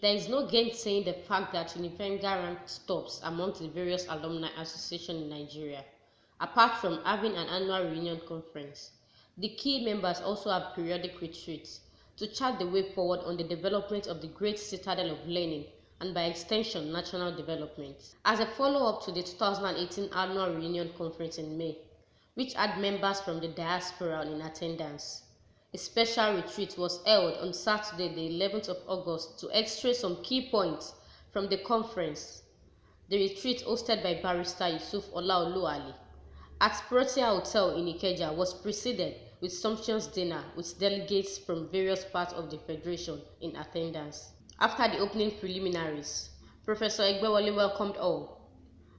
There is no gainsaying the fact that Unifemga ranked tops among the various alumni associations in Nigeria. Apart from having an annual reunion conference, the key members also have periodic retreats to chart the way forward on the development of the great citadel of learning and by extension national development. As a follow-up to the 2018 annual reunion conference in May, which had members from the diaspora in attendance, a special retreat was held on Saturday, the 11th of August, to extract some key points from the conference. The retreat, hosted by Barrister Yusuf Olaoluwali at Protea Hotel in Ikeja, was preceded with sumptuous dinner with delegates from various parts of the Federation in attendance. After the opening preliminaries, Professor Egbewole welcomed all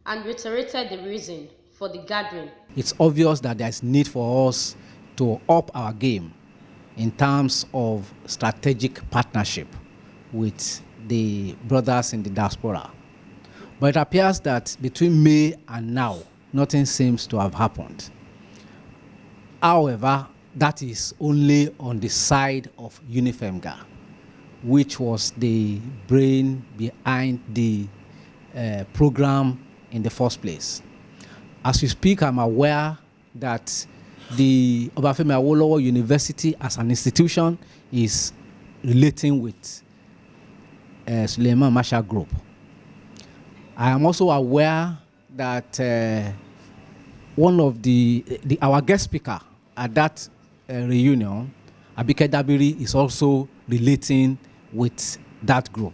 and reiterated the reason for the gathering. It's obvious that there's need for us to up our game in terms of strategic partnership with the brothers in the diaspora. But it appears that between May and now, nothing seems to have happened. However, that is only on the side of Unifemga, which was the brain behind the program in the first place. As we speak, I'm aware that the Obafemi Awolowo University as an institution is relating with Suleiman Marshall Group. I am also aware that one of our guest speaker at that reunion, Abike Dabiri, is also relating with that group.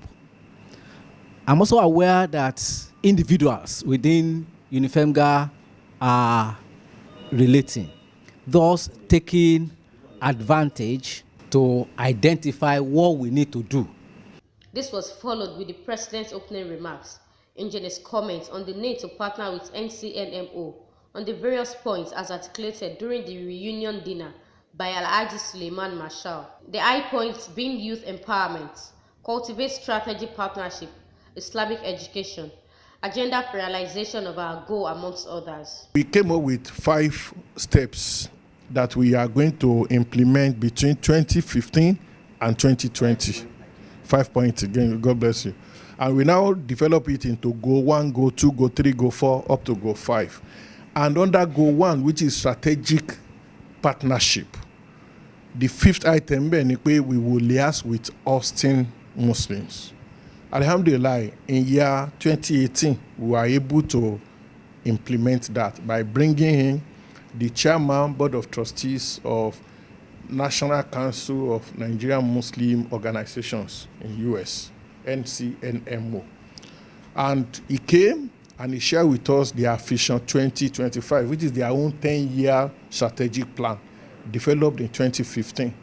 I'm also aware that individuals within Unifemga are relating, thus taking advantage to identify what we need to do. This was followed with the President's opening remarks, Engineer's comments on the need to partner with NCNMO on the various points as articulated during the reunion dinner by Alhaji Suleiman Marshall. The high points being youth empowerment, cultivate strategy partnership, Islamic education, agenda for realization of our goal, amongst others. We came up with 5 steps that we are going to implement between 2015 and 2020. 5 points again, God bless you. And we now develop it into Goal 1, Goal 2, Goal 3, Goal 4, up to Goal 5. And under Goal 1, which is strategic partnership, the 5th item, we will liaise with Austin Muslims. Alhamdulillah, in year 2018, we were able to implement that by bringing in the chairman, board of trustees of National Council of Nigerian Muslim Organizations in US, NCNMO. And he came and he shared with us their Vision 2025, which is their own 10-year strategic plan developed in 2015.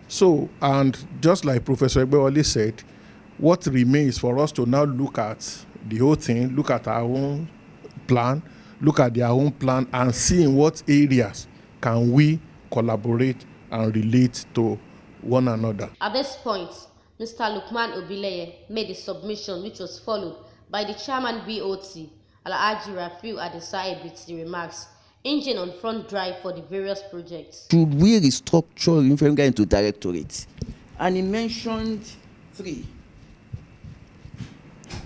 So, and just like Professor Egbewole said, what remains for us to now look at the whole thing, look at our own plan, look at their own plan, and see in what areas can we collaborate and relate to one another. At this point, Mr. Lukman Obileye made a submission which was followed by the chairman BOT, Alhaji Rafiu Adesai, with the remarks, engine on front drive for the various projects. Should we restructure Unifemga into directorate? And he mentioned 3.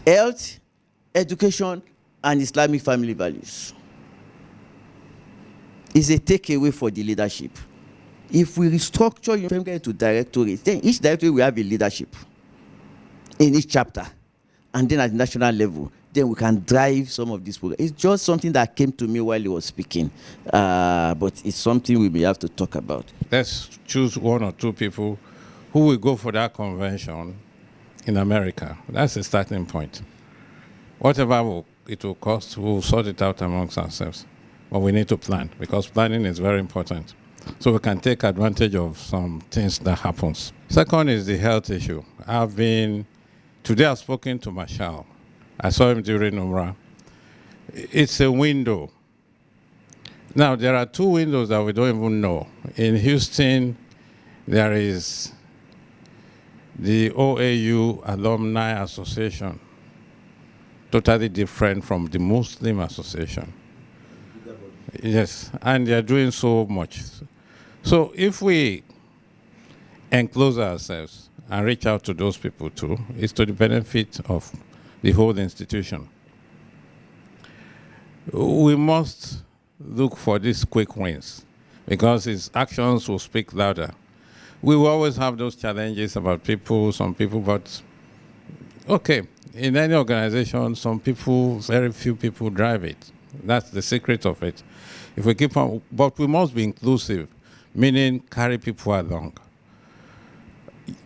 Health, education, and Islamic family values. It's a takeaway for the leadership. If we restructure Unifemga into directorate, then each directorate will have a leadership in each chapter. And then at the national level, then we can drive some of this program. It's just something that came to me while he was speaking. But it's something we may have to talk about. Let's choose 1 or 2 people who will go for that convention in America. That's the starting point. Whatever it will cost, we'll sort it out amongst ourselves. But we need to plan, because planning is very important. So we can take advantage of some things that happens. Second is the health issue. Today I've spoken to Marshall. I saw him during Umrah. It's a window. Now, there are 2 windows that we don't even know. In Houston, there is the OAU Alumni Association, totally different from the Muslim Association. Yes, and they're doing so much. So if we enclose ourselves and reach out to those people too, is to the benefit of the whole institution. We must look for these quick wins because his actions will speak louder. We will always have those challenges about people, some people, but okay, in any organization, some people, very few people drive it. That's the secret of it. If we keep on, but we must be inclusive, meaning carry people along.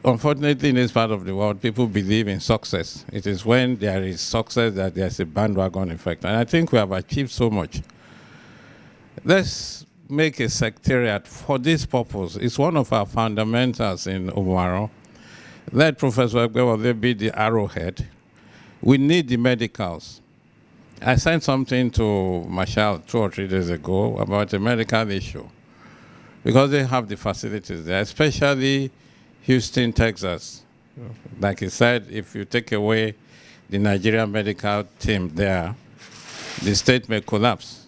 Unfortunately, in this part of the world, people believe in success. It is when there is success that there's a bandwagon effect. And I think we have achieved so much. Let's make a secretariat for this purpose. It's one of our fundamentals in Omaro. Let Professor Egbewale be the arrowhead. We need the medicals. I sent something to Marshall 2 or 3 days ago about a medical issue because they have the facilities there, especially Houston, Texas. Like he said, if you take away the Nigerian medical team there, the state may collapse.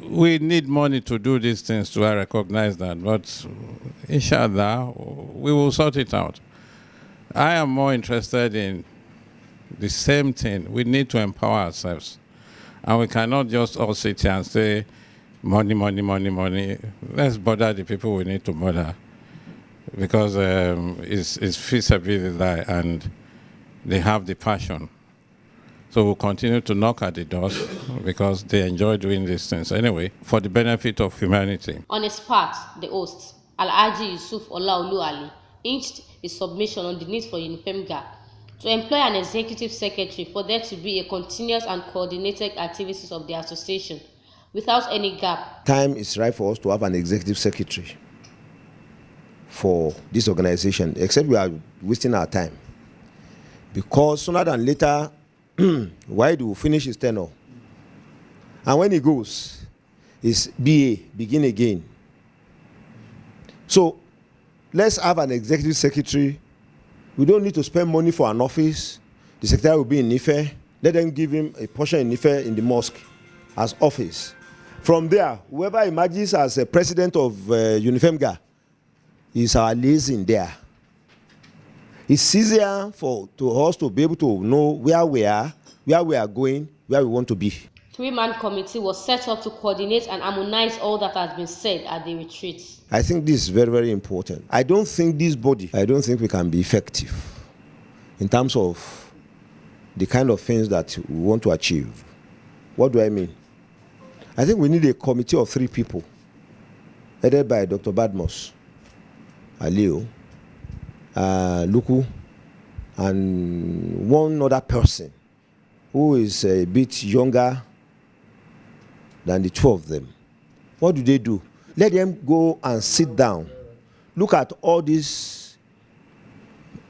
We need money to do these things, to recognize that, but inshallah, we will sort it out. I am more interested in the same thing. We need to empower ourselves. And we cannot just all sit here and say, money, money, money, money. Let's bother the people we need to bother. Because it's feasibility and they have the passion. So we'll continue to knock at the doors because they enjoy doing these things anyway, for the benefit of humanity. On his part, the host, Alhaji Yusuf Olaolu Ali, inched his submission on the need for Unifemga to employ an executive secretary for there to be a continuous and coordinated activities of the association without any gap. Time is right for us to have an executive secretary for this organization, except we are wasting our time. Because sooner than later, why do we finish his tenure? And when he goes, it's BA, begin again. So let's have an executive secretary. We don't need to spend money for an office. The secretary will be in Ife. Let them give him a portion in Ife in the mosque as office. From there, whoever emerges as a president of Unifemga is our liaison there. It's easier for us to be able to know where we are going, where we want to be. 3-man committee was set up to coordinate and harmonize all that has been said at the retreat. I think this is very, very important. I don't think we can be effective in terms of the kind of things that we want to achieve. What do I mean? I think we need a committee of 3 people, headed by Dr. Badmus, Aliu, Luku, and one other person who is a bit younger than the 2 of them. What do? Let them go and sit down. Look at all these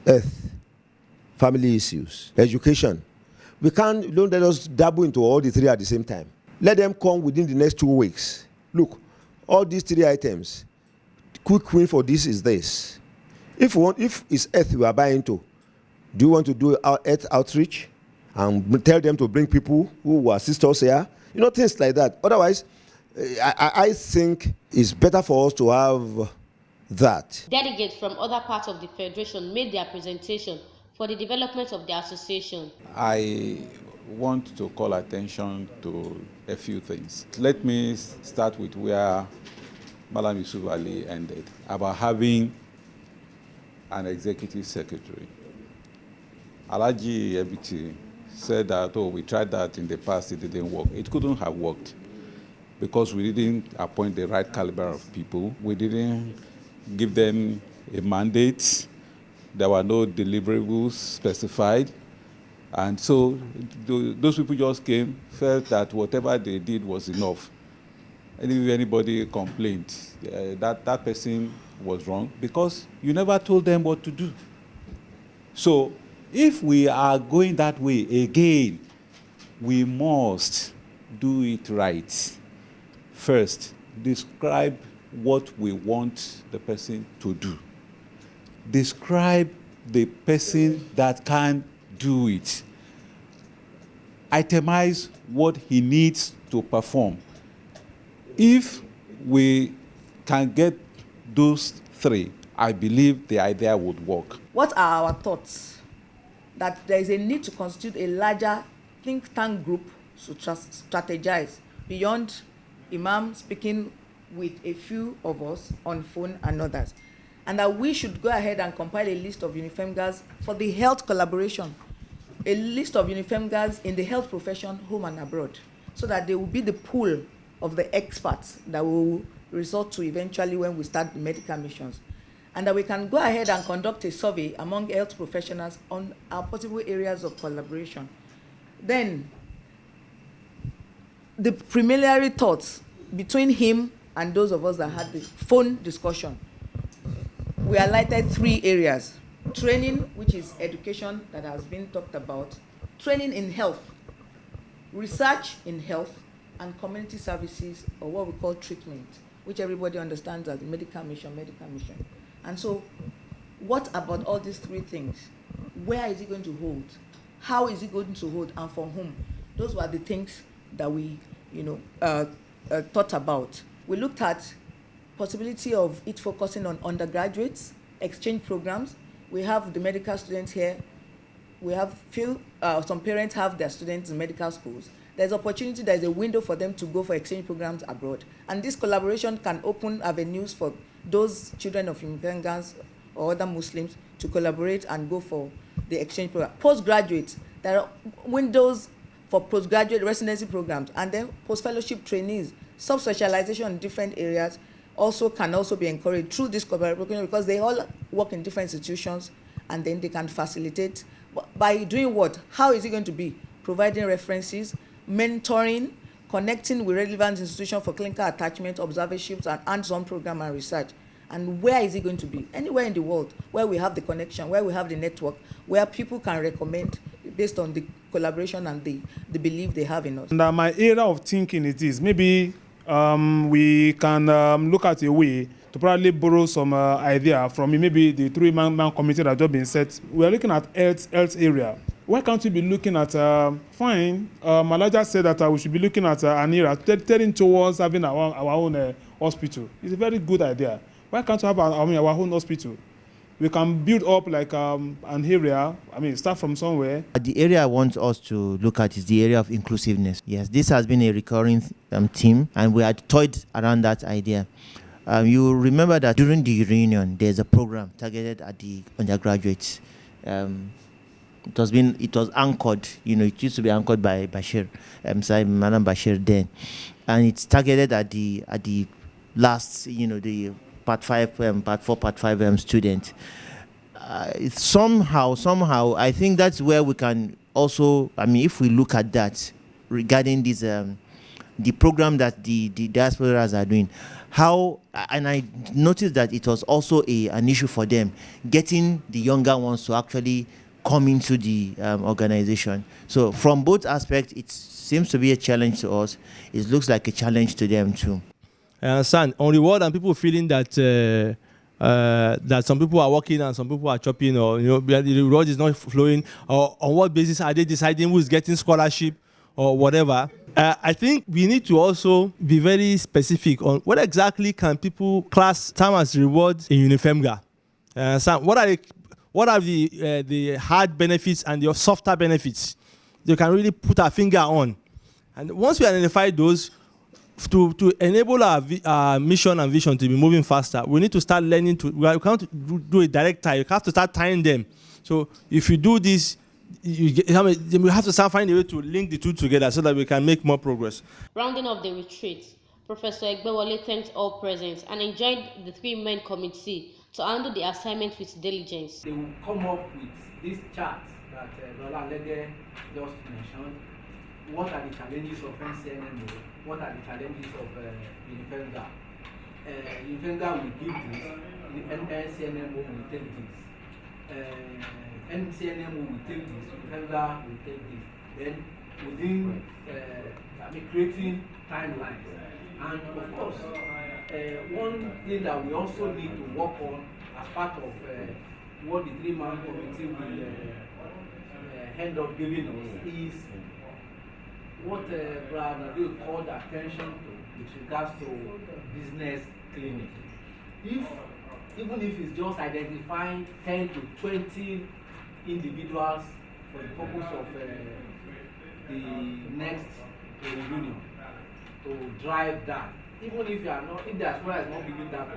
earth, family issues, education. Don't let us dabble into all the 3 at the same time. Let them come within the next 2 weeks. Look, all these 3 items, quick win for this is this. If it's earth we are buying into, do you want to do our earth outreach and tell them to bring people who will assist us here? You know, things like that. Otherwise, I think it's better for us to have that. Delegates from other parts of the federation made their presentation for the development of the association. I want to call attention to a few things. Let me start with where Malam Yusuf Ali ended, about having an executive secretary. Alhaji Ebiti said that, we tried that in the past, it didn't work. It couldn't have worked because we didn't appoint the right caliber of people. We didn't give them a mandate. There were no deliverables specified. And so those people just came, felt that whatever they did was enough. And if anybody complained, that person was wrong because you never told them what to do. So if we are going that way again, we must do it right. First, describe what we want the person to do. Describe the person that can do it. Itemize what he needs to perform. If we can get those 3, I believe the idea would work. What are our thoughts? That there is a need to constitute a larger think tank group to strategize beyond Imam speaking with a few of us on phone and others, and that we should go ahead and compile a list of Unifemgas for the health collaboration, a list of Unifemgas in the health profession, home and abroad, so that they will be the pool of the experts that we will resort to eventually when we start the medical missions, and that we can go ahead and conduct a survey among health professionals on our possible areas of collaboration. Then, the preliminary thoughts between him and those of us that had the phone discussion, we highlighted 3 areas: training, which is education that has been talked about, training in health, research in health, and community services, or what we call treatment, which everybody understands as medical mission. And so, what about all these 3 things? Where is it going to hold? How is it going to hold, and for whom? Those were the things that we, thought about. We looked at possibility of it focusing on undergraduates, exchange programs. We have the medical students here. We have some parents have their students in medical schools. There's opportunity, there's a window for them to go for exchange programs abroad. And this collaboration can open avenues for those children of Unifemgas or other Muslims to collaborate and go for the exchange program. Postgraduates, there are windows for postgraduate residency programs, and then post-fellowship trainees, sub-specialization in different areas can also be encouraged through this collaboration, because they all work in different institutions, and then they can facilitate by doing what? How is it going to be? Providing references, mentoring, connecting with relevant institutions for clinical attachment, observerships, and hands-on program and research. And where is it going to be? Anywhere in the world where we have the connection, where we have the network, where people can recommend based on the collaboration and the belief they have in us. And my area of thinking it is maybe we can look at a way to probably borrow some idea from maybe the 3-man committee that has just been set. We are looking at health area. Why can't we be looking at Malaja said that we should be looking at an area turning towards having our own hospital. It's a very good idea. Why can't we have our own hospital? We can build up like an area, start from somewhere. The area I want us to look at is the area of inclusiveness. Yes, this has been a recurring theme, and we had toyed around that idea. You remember that during the reunion, there's a program targeted at the undergraduates. It was anchored, it used to be anchored by Bashir, Madam Bashir then. And it's targeted at the last, the Part 4, Part 5 student. Somehow, I think that's where we can also, if we look at that regarding this, the program that the diasporas are doing, and I noticed that it was also an issue for them, getting the younger ones to actually come into the organization. So from both aspects, it seems to be a challenge to us. It looks like a challenge to them too. I understand. On reward and people feeling that that some people are working and some people are chopping, or the reward is not flowing, or on what basis are they deciding who is getting scholarship or whatever. I think we need to also be very specific on what exactly can people class term as rewards in Unifemga. What are the hard benefits and the softer benefits you can really put our finger on? And once we identify those, to enable our mission and vision to be moving faster, we need to start learning we can't do a direct tie. You have to start tying them. So if you do this, we have to start finding a way to link the two together so that we can make more progress. Rounding up the retreat, Professor Egbewole thanked all present and enjoined the 3-man committee to handle the assignment with diligence. They will come up with this chart that Lola Lege just mentioned. What are the challenges of NCNMO? What are the challenges of Unifemga? Unifemga will give this, NCNMO will take this. NCNMO will take this, Unifemga will take this. Then within, creating timelines. And of course, one thing that we also need to work on as part of what the 3-man committee will end up giving us is what Brad Nabil called attention to with regards to business clinic. If even if it's just identifying 10 to 20 individuals for the purpose of the next reunion to drive that. Even if you are not, if the diaspora is not giving that up,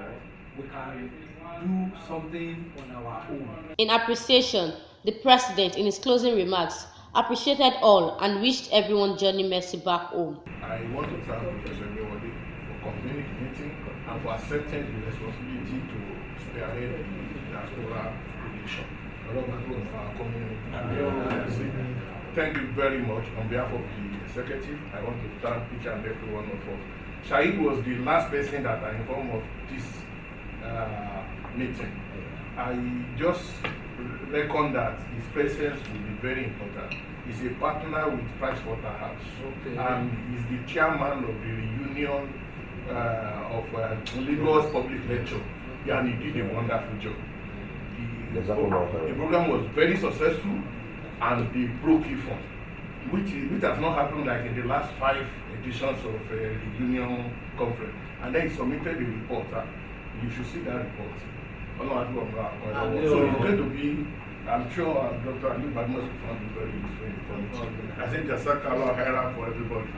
we can do something on our own. In appreciation, the president, in his closing remarks, appreciated all and wished everyone journey mercy back home. I want to thank Professor Mewade for convening the meeting and for accepting the responsibility to spearhead the diaspora relation. Thank you very much. On behalf of the executive, I want to thank each and every one of us. Shahid was the last person that I informed of this meeting. I just reckon that his presence will be very important. He's a partner with Pricewaterhouse, and he's the chairman of the reunion of Lagos Public Lecture, and he did a wonderful job. The program was very successful, and they broke even, which has not happened like in the last 5 editions of the reunion conference. And then he submitted a report. You should see that report. So it's going to be, I'm sure Dr. Ali Badmus will find it very useful. I think Jasaka Allah for everybody.